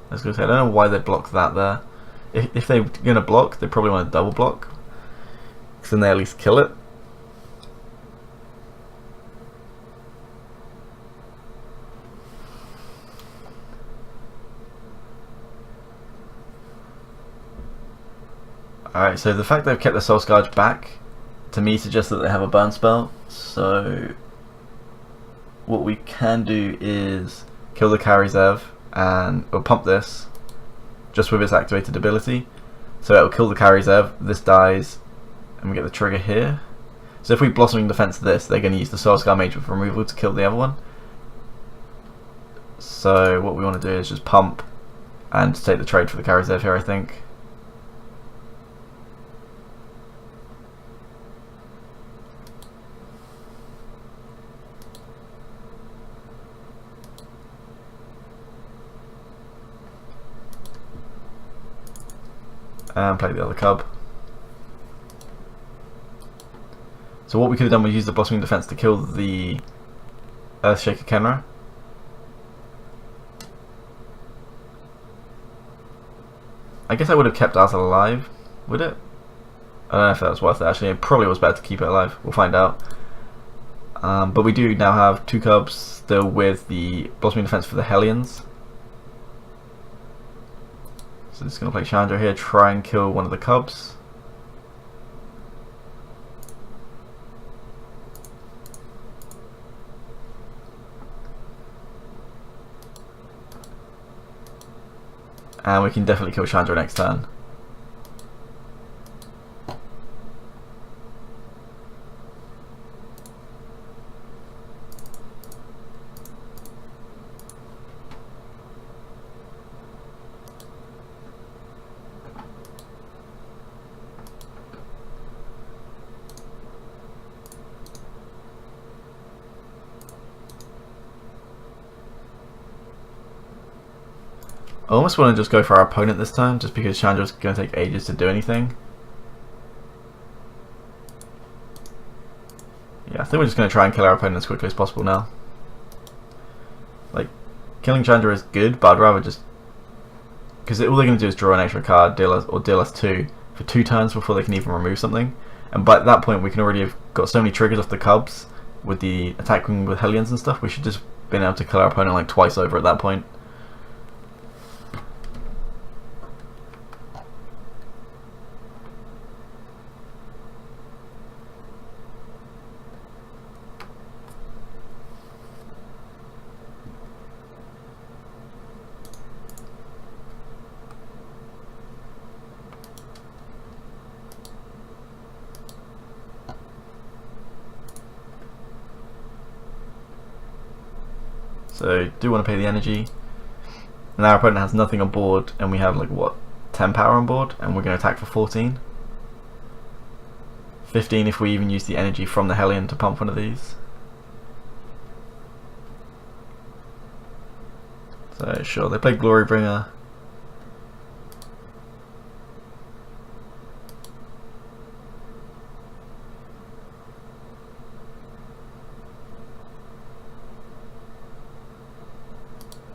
I was going to say, I don't know why they blocked that there. If they're going to block, they probably want to double block, because then they at least kill it. Alright, so the fact they've kept the Soul Scourge back to me suggests that they have a burn spell. So what we can do is kill the Karizev and we'll pump this just with its activated ability. So it'll kill the Karizev, this dies, and we get the trigger here. So if we Blossoming Defense this, they're going to use the Soul Scar Mage with removal to kill the other one. So what we want to do is just pump and take the trade for the Karizev here, I think. And play the other cub. So what we could have done was use the Blossoming Defense to kill the Earthshaker Kenra. I guess I would have kept ours alive, would it? I don't know if that was worth it actually. It probably was better to keep it alive. We'll find out. But we do now have 2 cubs still with the Blossoming Defense for the Hellions. So just going to play Chandra here, try and kill one of the cubs. And we can definitely kill Chandra next turn. I almost want to just go for our opponent this time, just because Chandra's going to take ages to do anything. Yeah, I think we're just going to try and kill our opponent as quickly as possible now. Like, killing Chandra is good, but I'd rather just... because all they're going to do is draw an extra card, deal us 2 for 2 turns before they can even remove something. And by that point we can already have got so many triggers off the cubs with the attacking with Hellions and stuff, we should just been able to kill our opponent like twice over at that point. So do want to pay the energy. And our opponent has nothing on board, and we have like what, 10 power on board, and we're going to attack for 14. 15 if we even use the energy from the Hellion to pump one of these. So sure, they play Glorybringer.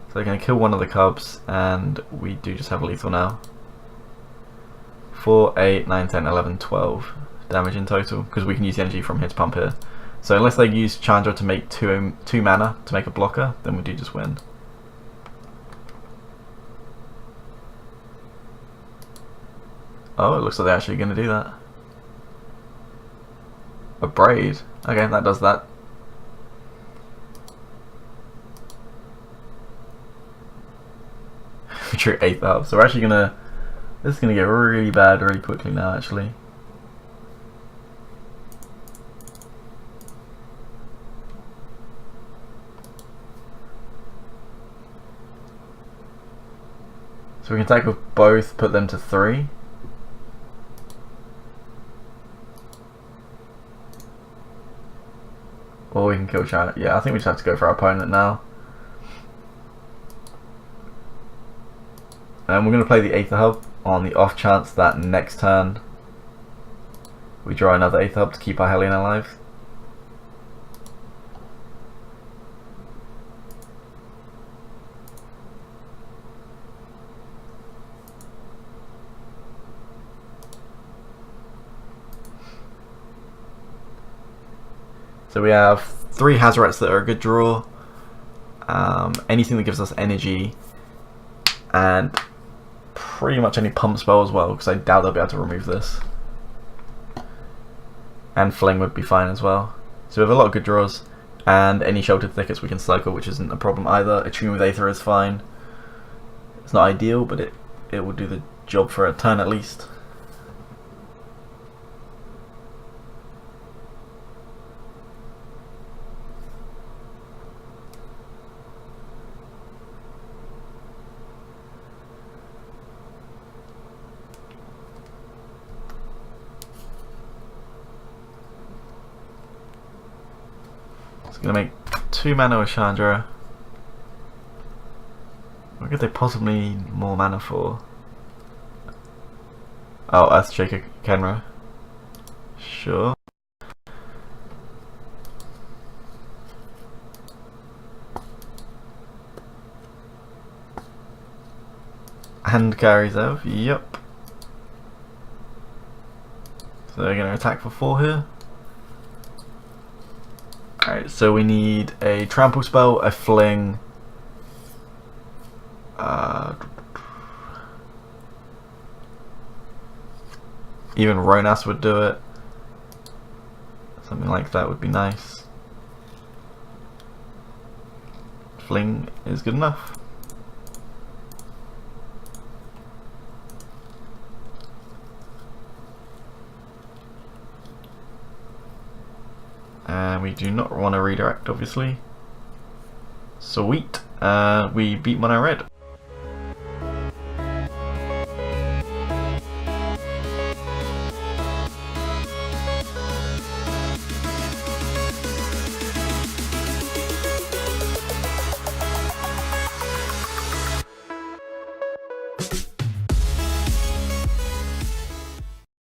So they're going to kill one of the cubs, and we do just have a lethal now. 4, 8, 9, 10, 11, 12 damage in total, because we can use the energy from here to pump here. So unless they use Chandra to make 2 mana to make a blocker, then we do just win. Oh, it looks like they're actually going to do that. A Braid. Okay, that does that. We drew 8th up, so we're actually gonna... this is gonna get really bad really quickly now, actually. So we can attack with both, put them to 3. Or we can kill China. Yeah, I think we just have to go for our opponent now. And we're going to play the Aether Hub on the off chance that next turn we draw another Aether Hub to keep our Hellion alive. So we have 3 Hazarets that are a good draw, anything that gives us energy, and pretty much any pump spell as well, because I doubt they'll be able to remove this. and Fling would be fine as well. So we have a lot of good draws, and any Sheltered Thickets we can cycle, which isn't a problem either. Attune with Aether is fine. It's not ideal, but it will do the job for a turn at least. It's going to make 2 mana with Chandra. What could they possibly need more mana for? Oh, Earthshaker Kenra. Sure. Hand carries out, yep. So they're going to attack for 4 here. Alright, so we need a trample spell, a fling. Even Ronas would do it. Something like that would be nice. Fling is good enough. And we do not want to redirect, obviously. Sweet. We beat mono red.